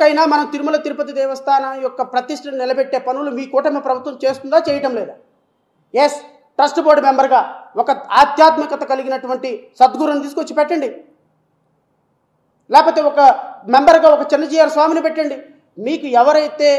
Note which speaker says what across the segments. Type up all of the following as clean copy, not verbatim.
Speaker 1: ఇప్పటికైనా మనం తిరుమల తిరుపతి దేవస్థానం యొక్క ప్రతిష్టను నిలబెట్టే పనులు మీ కూటమి ప్రభుత్వం చేస్తుందా, చేయటం లేదా? ఎస్, ట్రస్ట్ బోర్డు మెంబర్గా ఒక ఆధ్యాత్మికత కలిగినటువంటి సద్గురుని తీసుకొచ్చి పెట్టండి, లేకపోతే ఒక మెంబర్గా ఒక చిన్నజీఆర్ స్వామిని పెట్టండి. మీకు ఎవరైతే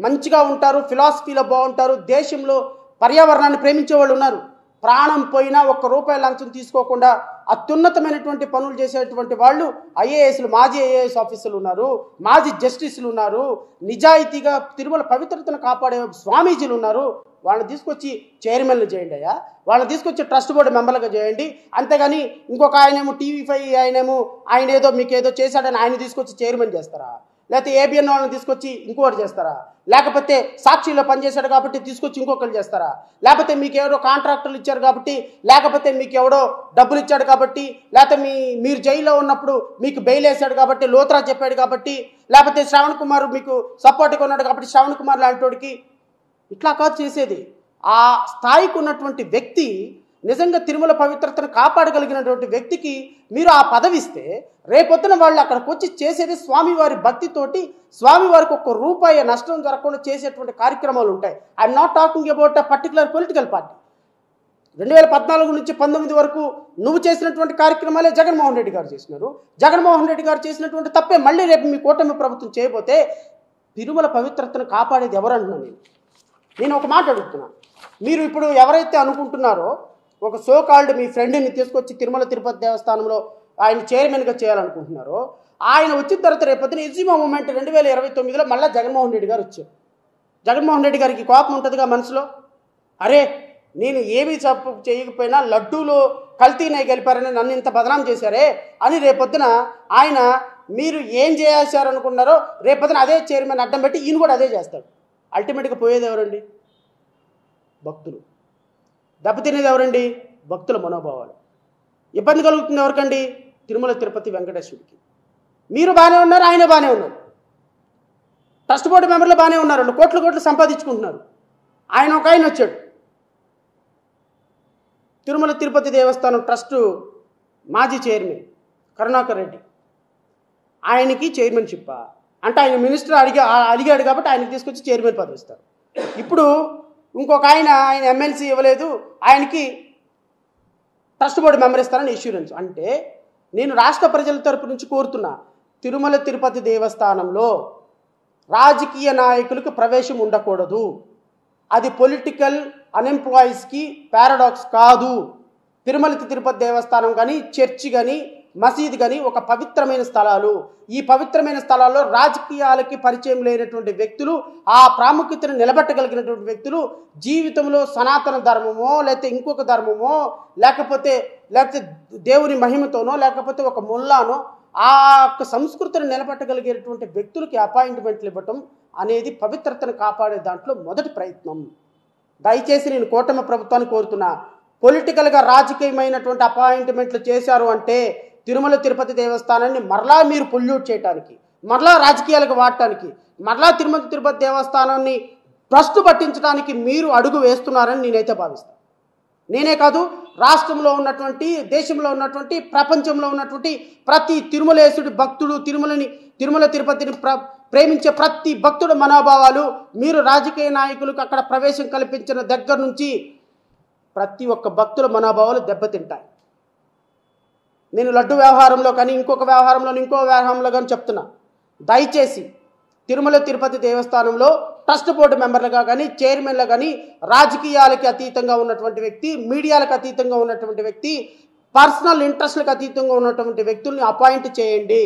Speaker 1: మంచిగా ఉంటారో, ఫిలాసఫీలో బాగుంటారు, దేశంలో పర్యావరణాన్ని ప్రేమించే వాళ్ళు ఉన్నారు, ప్రాణం పోయినా ₹1 లంచం తీసుకోకుండా అత్యున్నతమైనటువంటి పనులు చేసేటువంటి వాళ్ళు ఐఏఎస్లు, మాజీ ఐఏఎస్ ఆఫీసర్లు ఉన్నారు, మాజీ జస్టిస్లు ఉన్నారు, నిజాయితీగా తిరుమల పవిత్రతను కాపాడే స్వామీజీలు ఉన్నారు. వాళ్ళని తీసుకొచ్చి చైర్మన్లు చేయండి అయ్యా, వాళ్ళని తీసుకొచ్చి ట్రస్ట్ బోర్డు మెంబర్లుగా చేయండి. అంతేగాని ఇంకొక ఆయనేమో TV5 ఆయన ఏదో మీకు ఏదో చేశాడని ఆయన తీసుకొచ్చి చైర్మన్ చేస్తారా? లేకపోతే ABN వాళ్ళని తీసుకొచ్చి ఇంకొకటి చేస్తారా? లేకపోతే సాక్షిలో పనిచేశాడు కాబట్టి తీసుకొచ్చి ఇంకొకరు చేస్తారా? లేకపోతే మీకు ఎవరో కాంట్రాక్టర్లు ఇచ్చారు కాబట్టి, లేకపోతే మీకు ఎవడో డబ్బులు ఇచ్చాడు కాబట్టి, లేకపోతే మీరు జైల్లో ఉన్నప్పుడు మీకు బెయిల్ వేశాడు కాబట్టి, లోత్రా చెప్పాడు కాబట్టి, లేకపోతే శ్రవణ్ కుమార్ మీకు సపోర్ట్గా ఉన్నాడు కాబట్టి శ్రవణ్ కుమార్ లాంటి వాడికి, ఇట్లా కాదు చేసేది. ఆ స్థాయికి ఉన్నటువంటి వ్యక్తి, నిజంగా తిరుమల పవిత్రతను కాపాడగలిగినటువంటి వ్యక్తికి మీరు ఆ పదవి ఇస్తే, రేపొద్దున వాళ్ళు అక్కడికి వచ్చి చేసేది స్వామివారి భక్తితోటి, స్వామివారికి ₹1 నష్టం జరగకుండా చేసేటువంటి కార్యక్రమాలు ఉంటాయి. I'm not talking about a particular political party. 2014 నుంచి 19 వరకు నువ్వు చేసినటువంటి కార్యక్రమాలే జగన్మోహన్ రెడ్డి గారు చేసినారు. జగన్మోహన్ రెడ్డి గారు చేసినటువంటి తప్పే మళ్ళీ రేపు మీ కూటమి ప్రభుత్వం చేయబోతే తిరుమల పవిత్రతను కాపాడేది ఎవరంటున్నాను నేను ఒక మాట అడుగుతున్నాను. మీరు ఇప్పుడు ఎవరైతే అనుకుంటున్నారో, ఒక సోకాల్డ్ మీ ఫ్రెండ్ని తీసుకొచ్చి తిరుమల తిరుపతి దేవస్థానంలో ఆయన చైర్మన్గా చేయాలనుకుంటున్నారో, ఆయన వచ్చిన తర్వాత రేపొద్దున ఎగ్జిమా మూమెంట్ 2029లో మళ్ళీ జగన్మోహన్ రెడ్డి గారు వచ్చారు. జగన్మోహన్ రెడ్డి గారికి కోపం ఉంటుందిగా మనసులో, అరే నేను ఏమీ చేయకపోయినా లడ్డూలో కల్తీ నెయ్యి కలిపారని నన్ను ఇంత బదనాం చేశారే అని రేపొద్దున ఆయన మీరు ఏం చేశారనుకున్నారో రేపొద్దున అదే చైర్మన్ అడ్డం పెట్టి ఈయన కూడా అదే చేస్తాడు. అల్టిమేట్గా పోయేది ఎవరండి? భక్తులు. దెబ్బతినేది ఎవరండి? భక్తుల మనోభావాలు. ఇబ్బంది కలుగుతుంది ఎవరికండి? తిరుమల తిరుపతి వెంకటేశ్వరుడికి. మీరు బాగానే ఉన్నారు, ఆయన బాగానే ఉన్నారు, ట్రస్ట్ బోర్డు మెంబర్లు బాగానే ఉన్నారు, వాళ్ళు కోట్లు సంపాదించుకుంటున్నారు. ఆయన వచ్చాడు, తిరుమల తిరుపతి దేవస్థానం ట్రస్టు మాజీ చైర్మన్ కరుణాకర్ రెడ్డి, ఆయనకి చైర్మన్షిప్ అంటే ఆయన మినిస్టర్ అడిగాడు కాబట్టి ఆయనకి తీసుకొచ్చి చైర్మన్ పదవి ఇస్తారు. ఇప్పుడు ఇంకొక ఆయన ఎమ్మెల్సీ ఇవ్వలేదు, ఆయనకి ట్రస్ట్ బోర్డు మెంబర్ ఇస్తారని ఇష్యూరెన్స్. అంటే నేను రాష్ట్ర ప్రజల తరపు నుంచి కోరుతున్నా, తిరుమల తిరుపతి దేవస్థానంలో రాజకీయ నాయకులకు ప్రవేశం ఉండకూడదు. అది పొలిటికల్ అన్ఎంప్లాయీస్కి పారాడాక్స్ కాదు. తిరుమల తిరుపతి దేవస్థానం కానీ, చర్చి కానీ, మసీదు కానీ ఒక పవిత్రమైన స్థలాలు. ఈ పవిత్రమైన స్థలాల్లో రాజకీయాలకి పరిచయం లేనటువంటి వ్యక్తులు, ఆ ప్రాముఖ్యతను నిలబెట్టగలిగినటువంటి వ్యక్తులు జీవితంలో సనాతన ధర్మమో లేకపోతే ఇంకొక ధర్మమో లేకపోతే దేవుని మహిమతోనో లేకపోతే ఒక ముల్లానో ఆ సంస్కృతిని నిలబెట్టగలిగేటువంటి వ్యక్తులకి అపాయింట్మెంట్లు ఇవ్వటం అనేది పవిత్రతను కాపాడే దాంట్లో మొదటి ప్రయత్నం. దయచేసి నేను కూటమి ప్రభుత్వాన్ని కోరుతున్నా, పొలిటికల్గా రాజకీయమైనటువంటి అపాయింట్మెంట్లు చేశారు అంటే తిరుమల తిరుపతి దేవస్థానాన్ని మరలా మీరు పొల్యూట్ చేయడానికి, మరలా రాజకీయాలకు వాడటానికి, మరలా తిరుమల తిరుపతి దేవస్థానాన్ని భ్రష్టు పట్టించడానికి మీరు అడుగు వేస్తున్నారని నేనైతే భావిస్తాను. నేనే కాదు, రాష్ట్రంలో ఉన్నటువంటి, దేశంలో ఉన్నటువంటి, ప్రపంచంలో ఉన్నటువంటి ప్రతి తిరుమలేశుడి భక్తుడు, తిరుమల తిరుపతిని ప్రేమించే ప్రతి భక్తుడు మనోభావాలు మీరు రాజకీయ నాయకులకు అక్కడ ప్రవేశం కల్పించిన దగ్గర నుంచి ప్రతి ఒక్క భక్తుల మనోభావాలు దెబ్బతింటాయి. నేను లడ్డు వ్యవహారంలో కానీ, ఇంకొక వ్యవహారంలో కానీ చెప్తున్నా, దయచేసి తిరుమల తిరుపతి దేవస్థానంలో ట్రస్ట్ బోర్డు మెంబర్లుగా కానీ, చైర్మన్లుగా కానీ రాజకీయాలకి అతీతంగా ఉన్నటువంటి వ్యక్తి, మీడియాలకు అతీతంగా ఉన్నటువంటి వ్యక్తి, పర్సనల్ ఇంట్రెస్ట్లకు అతీతంగా ఉన్నటువంటి వ్యక్తుల్ని అపాయింట్ చేయండి.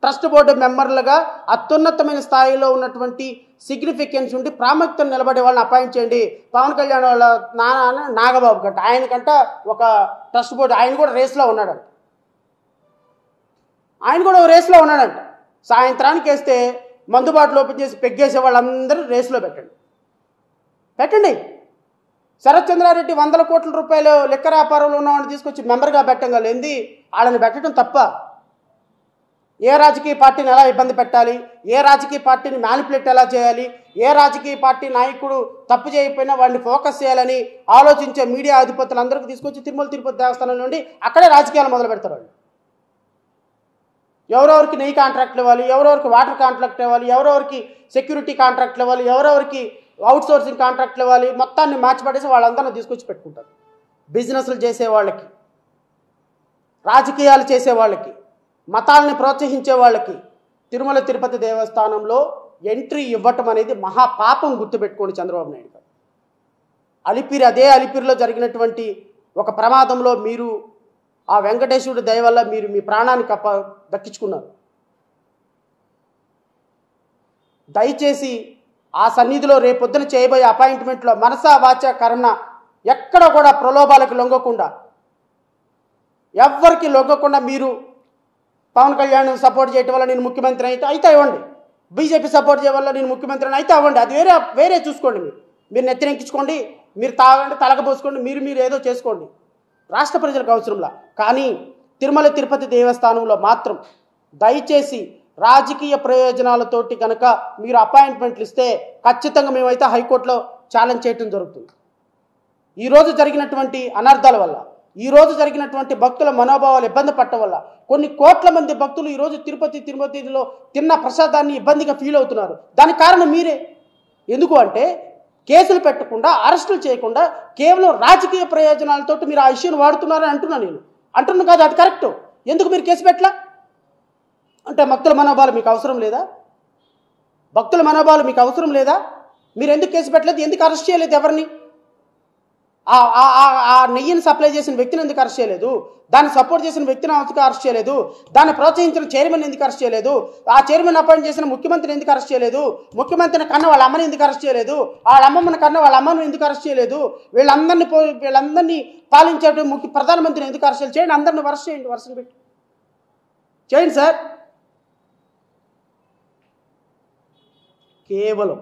Speaker 1: ట్రస్ట్ బోర్డు మెంబర్లుగా అత్యున్నతమైన స్థాయిలో ఉన్నటువంటి సిగ్నిఫికెన్స్ ఉండి ప్రాముఖ్యతను నిలబడే వాళ్ళని అపాయింట్ చేయండి. పవన్ కళ్యాణ్ వాళ్ళ నాన్న నాగబాబు కంట, ఆయనకంట ఒక ట్రస్ట్ బోర్డు, ఆయన కూడా రేస్లో ఉన్నాడంట. సాయంత్రానికి వేస్తే మందుబాటులో ఓపెన్ చేసి పెగ్గేసే వాళ్ళందరూ రేసులో పెట్టండి. శరత్ చంద్రారెడ్డి 100 కోట్ల రూపాయలు లెక్క వ్యాపారంలో ఉన్నవాడిని తీసుకొచ్చి మెంబర్గా పెట్టగలిగింది, వాళ్ళని పెట్టడం తప్ప? ఏ రాజకీయ పార్టీని ఎలా ఇబ్బంది పెట్టాలి, ఏ రాజకీయ పార్టీని మ్యానిపులేట్ ఎలా చేయాలి, ఏ రాజకీయ పార్టీ నాయకుడు తప్పు చేయకపోయినా వాడిని ఫోకస్ చేయాలని ఆలోచించే మీడియా అధిపతులందరికీ తీసుకొచ్చి తిరుమల తిరుపతి దేవస్థానం నుండి అక్కడే రాజకీయాలు మొదలు పెడతారు వాళ్ళు. ఎవరెవరికి నెయ్యి కాంట్రాక్ట్లు ఇవ్వాలి, ఎవరెవరికి వాటర్ కాంట్రాక్ట్ ఇవ్వాలి, ఎవరెవరికి సెక్యూరిటీ కాంట్రాక్ట్లు ఇవ్వాలి, ఎవరెవరికి అవుట్సోర్సింగ్ కాంట్రాక్ట్లు ఇవ్వాలి, మొత్తాన్ని మార్చిపడేసి వాళ్ళందరినీ తీసుకొచ్చి పెట్టుకుంటారు. బిజినెస్లు చేసే వాళ్ళకి, రాజకీయాలు చేసే వాళ్ళకి, మతాలని ప్రోత్సహించే వాళ్ళకి తిరుమల తిరుపతి దేవస్థానంలో ఎంట్రీ ఇవ్వటం అనేది మహాపాపం. గుర్తుపెట్టుకోండి చంద్రబాబు నాయుడు గారు. అదే అలిపిరిలో జరిగినటువంటి ఒక ప్రమాదంలో మీరు ఆ వెంకటేశ్వరుడి దయ వల్ల మీరు మీ ప్రాణాన్ని దక్కించుకున్నారు. దయచేసి ఆ సన్నిధిలో రేపొద్దున చేయబోయే అపాయింట్మెంట్లో మనసా వాచ కర్మ ఎక్కడ కూడా ప్రలోభాలకు లొంగకుండా, ఎవ్వరికి లొంగకుండా మీరు పవన్ కళ్యాణ్ సపోర్ట్ చేయటం వల్ల నేను ముఖ్యమంత్రి అయితే ఇవ్వండి, బీజేపీ సపోర్ట్ చేయడం వల్ల నేను ముఖ్యమంత్రిని అయితే అవ్వండి, అది వేరే చూసుకోండి. మీరు నెత్తినెక్కించుకోండి, మీరు తాగండి, తలకపోసుకోండి, మీరు ఏదో చేసుకోండి, రాష్ట్ర ప్రజలకు అవసరంలా. కానీ తిరుమల తిరుపతి దేవస్థానంలో మాత్రం దయచేసి రాజకీయ ప్రయోజనాలతోటి కనుక మీరు అపాయింట్మెంట్లు ఇస్తే ఖచ్చితంగా మేమైతే హైకోర్టులో ఛాలెంజ్ చేయడం జరుగుతుంది. ఈరోజు జరిగినటువంటి అనర్థాల వల్ల, ఈరోజు జరిగినటువంటి భక్తుల మనోభావాలు ఇబ్బంది పట్టడం వల్ల కొన్ని కోట్ల మంది భక్తులు ఈరోజు తిరుపతిలో తిన్న ప్రసాదాన్ని ఇబ్బందిగా ఫీల్ అవుతున్నారు. దానికి కారణం మీరే. ఎందుకు అంటే కేసులు పెట్టకుండా, అరెస్టులు చేయకుండా కేవలం రాజకీయ ప్రయోజనాలతో మీరు ఆ ఇష్యూని వాడుతున్నారని అంటున్నాను కాదు, అది కరెక్ట్. ఎందుకు మీరు కేసు పెట్టలా అంటే భక్తుల మనోభావాలు మీకు అవసరం లేదా? భక్తుల మనోభావాలు మీకు అవసరం లేదా? మీరు ఎందుకు కేసు పెట్టలేదు? ఎందుకు అరెస్ట్ చేయలేదు? ఎవరిని? ఆ నెయ్యిని సప్లై చేసిన వ్యక్తిని ఎందుకు అరెస్ట్ చేయలేదు? దాన్ని సపోర్ట్ చేసిన వ్యక్తిని ఎందుకు అరెస్ట్ చేయలేదు? దాన్ని ప్రోత్సహించిన చైర్మన్ ఎందుకు అరెస్ట్ చేయలేదు? ఆ చైర్మన్ అపాయింట్ చేసిన ముఖ్యమంత్రిని ఎందుకు అరెస్ట్ చేయలేదు? ముఖ్యమంత్రిని కన్నా వాళ్ళ అమ్మని ఎందుకు అరెస్ట్ చేయలేదు? వాళ్ళ అమ్మమ్మని కన్నా వాళ్ళ అమ్మను ఎందుకు అరెస్ట్ చేయలేదు? వీళ్ళందరినీ పాలించేటువంటి ప్రధానమంత్రిని ఎందుకు అరెస్ట్ చేయండి? అందరిని అరెస్ట్ చేయండి, వర్షం పెట్టి చేయండి సార్. కేవలం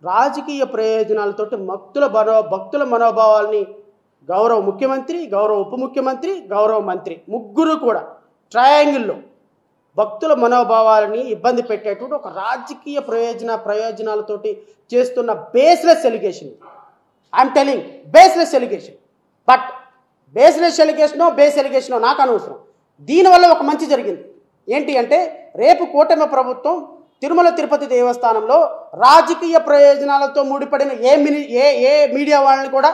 Speaker 1: రాజకీయ ప్రయోజనాలతోటి భక్తుల మనోభావాల్ని గౌరవ ముఖ్యమంత్రి, గౌరవ ఉప ముఖ్యమంత్రి, గౌరవ మంత్రి ముగ్గురు కూడా ట్రయాంగిల్లో భక్తుల మనోభావాలని ఇబ్బంది పెట్టేటువంటి ఒక రాజకీయ ప్రయోజనాలతోటి చేస్తున్న baseless allegation. I'm telling baseless allegation. But base ఎలిగేషనో నాకు అనవసరం. దీనివల్ల ఒక మంచి జరిగింది. ఏంటి అంటే రేపు కూటమి ప్రభుత్వం తిరుమల తిరుపతి దేవస్థానంలో రాజకీయ ప్రయోజనాలతో ముడిపడిన ఏ మీడియా వాళ్ళని కూడా,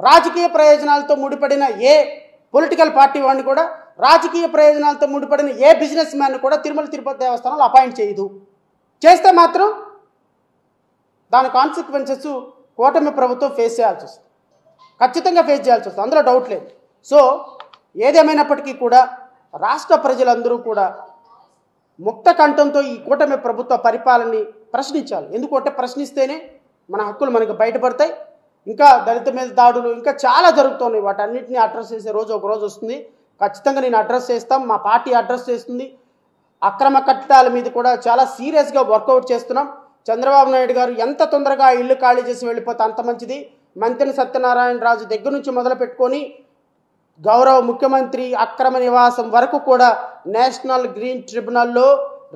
Speaker 1: రాజకీయ ప్రయోజనాలతో ముడిపడిన ఏ పొలిటికల్ పార్టీ వాడిని కూడా, రాజకీయ ప్రయోజనాలతో ముడిపడిన ఏ బిజినెస్ మ్యాన్ కూడా తిరుమల తిరుపతి దేవస్థానంలో అపాయింట్ చేయదు. చేస్తే మాత్రం దాని కాన్సిక్వెన్సెస్ కూటమి ప్రభుత్వం ఫేస్ చేయాల్సి వస్తుంది, ఖచ్చితంగా ఫేస్ చేయాల్సి వస్తుంది, అందులో డౌట్ లేదు. సో ఏదేమైనప్పటికీ కూడా రాష్ట్ర ప్రజలందరూ కూడా ముక్త కంఠంతో ఈ కూటమి ప్రభుత్వ పరిపాలనని ప్రశ్నించాలి. ఎందుకంటే ప్రశ్నిస్తేనే మన హక్కులు మనకు బయటపడతాయి. ఇంకా దళిత మీద దాడులు ఇంకా చాలా జరుగుతున్నాయి. వాటన్నిటిని అడ్రస్ చేసే రోజు ఒక రోజు వస్తుంది. ఖచ్చితంగా నేను అడ్రస్ చేస్తాం, మా పార్టీ అడ్రస్ చేస్తుంది. అక్రమ కట్టడాల మీద కూడా చాలా సీరియస్గా వర్కౌట్ చేస్తున్నాం. చంద్రబాబు నాయుడు గారు ఎంత తొందరగా ఇల్లు ఖాళీ చేసి వెళ్ళిపోతే అంత మంచిది. మంతెన సత్యనారాయణ రాజు దగ్గర నుంచి మొదలు పెట్టుకొని గౌరవ ముఖ్యమంత్రి అక్రమ నివాసం వరకు కూడా నేషనల్ గ్రీన్ ట్రిబ్యునల్లో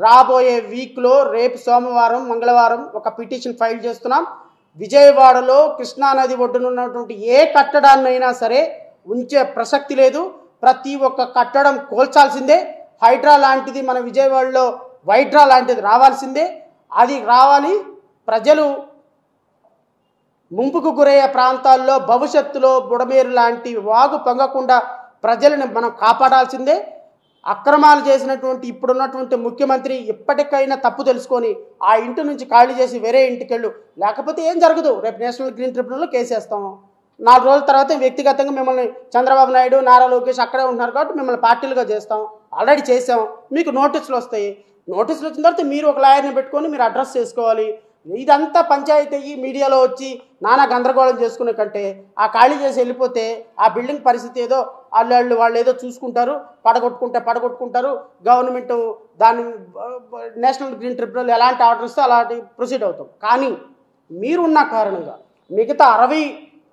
Speaker 1: రాబోయే వీక్లో రేపు సోమవారం మంగళవారం ఒక పిటిషన్ ఫైల్ చేస్తున్నాం. విజయవాడలో కృష్ణానది ఒడ్డున ఉన్నటువంటి ఏ కట్టడాన్నైనా సరే ఉంచే ప్రసక్తి లేదు. ప్రతి ఒక్క కట్టడం కోల్చాల్సిందే. హైడ్రా లాంటిది మన విజయవాడలో వైడ్రా లాంటిది రావాల్సిందే. అది రావాలి. ప్రజలు ముంపుకు గురయ్యే ప్రాంతాల్లో భవిష్యత్తులో బుడమేరు లాంటి వాగు పొంగకుండా ప్రజలను మనం కాపాడాల్సిందే. అక్రమాలు చేసినటువంటి ఇప్పుడున్నటువంటి ముఖ్యమంత్రి ఇప్పటికైనా తప్పు తెలుసుకొని ఆ ఇంటి నుంచి ఖాళీ చేసి వేరే ఇంటికి వెళ్ళు, లేకపోతే ఏం జరగదు. రేపు నేషనల్ గ్రీన్ ట్రిబ్యునల్లో కేసు వేస్తాము. 4 రోజుల తర్వాత వ్యక్తిగతంగా మిమ్మల్ని చంద్రబాబు నాయుడు, నారా లోకేష్ అక్కడే ఉంటున్నారు కాబట్టి మిమ్మల్ని పార్టీలుగా చేస్తాం. ఆల్రెడీ చేసాం. మీకు నోటీసులు వస్తాయి. నోటీసులు వచ్చిన తర్వాత మీరు ఒక లాయర్ని పెట్టుకొని మీరు అడ్రస్ చేసుకోవాలి. ఇదంతా పంచాయతీ అయ్యి మీడియాలో వచ్చి నానా గందరగోళం చేసుకునే కంటే ఆ ఖాళీ చేసి వెళ్ళిపోతే ఆ బిల్డింగ్ పరిస్థితి ఏదో వాళ్ళు ఏదో చూసుకుంటారు, పడగొట్టుకుంటారు. గవర్నమెంట్ దాన్ని నేషనల్ గ్రీన్ ట్రిబ్యునల్ ఎలాంటి ఆర్డర్ ఇస్తే అలాంటి ప్రొసీడ్ అవుతాం. కానీ మీరున్న కారణంగా మిగతా 60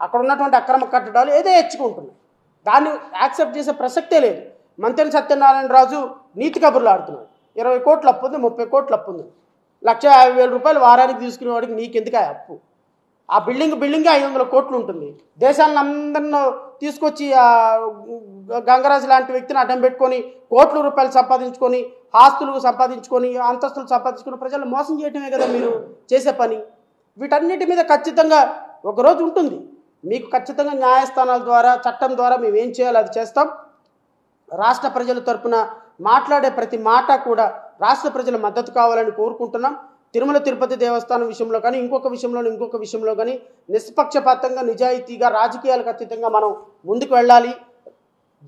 Speaker 1: అక్కడ ఉన్నటువంటి అక్రమ కట్టడాలు ఏదో హెచ్చుకుంటున్నాయి. దాన్ని యాక్సెప్ట్ చేసే ప్రసక్తే లేదు. మంతెన సత్యనారాయణ రాజు నీతి కబుర్లు ఆడుతున్నాడు. 20 కోట్లు అప్పు ఉంది, 30 కోట్లు అప్పు ఉంది. 1,50,000 రూపాయలు వారానికి తీసుకునేవాడికి నీకెందుకు అప్పు? ఆ బిల్డింగే 500 కోట్లు ఉంటుంది. దేశాన్ని అందరినో తీసుకొచ్చి గంగరాజు లాంటి వ్యక్తిని అడ్డం పెట్టుకొని కోట్ల రూపాయలు సంపాదించుకొని, ఆస్తులు సంపాదించుకొని, అంతస్తులు సంపాదించుకొని ప్రజలను మోసం చేయటమే కదా మీరు చేసే పని. వీటన్నిటి మీద ఖచ్చితంగా ఒకరోజు ఉంటుంది. మీకు ఖచ్చితంగా న్యాయస్థానాల ద్వారా, చట్టం ద్వారా మేము ఏం చేయాలో అది చేస్తాం. రాష్ట్ర ప్రజల తరపున మాట్లాడే ప్రతి మాట కూడా రాష్ట్ర ప్రజల మద్దతు కావాలని కోరుకుంటున్నాం. తిరుమల తిరుపతి దేవస్థానం విషయంలో కానీ, ఇంకొక విషయంలో కానీ నిష్పక్షపాతంగా, నిజాయితీగా, రాజకీయాలకు అతీతంగా మనం ముందుకు వెళ్ళాలి.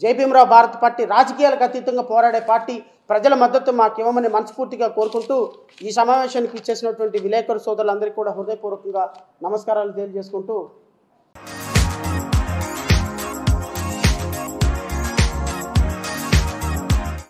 Speaker 1: జైభీమరావు భారత్ పార్టీ రాజకీయాలకు అతీతంగా పోరాడే పార్టీ. ప్రజల మద్దతు మాకు ఇవ్వమని మనస్ఫూర్తిగా కోరుకుంటూ ఈ సమావేశానికి ఇచ్చేసినటువంటి విలేకరు సోదరులందరికీ కూడా హృదయపూర్వకంగా నమస్కారాలు తెలియజేసుకుంటూ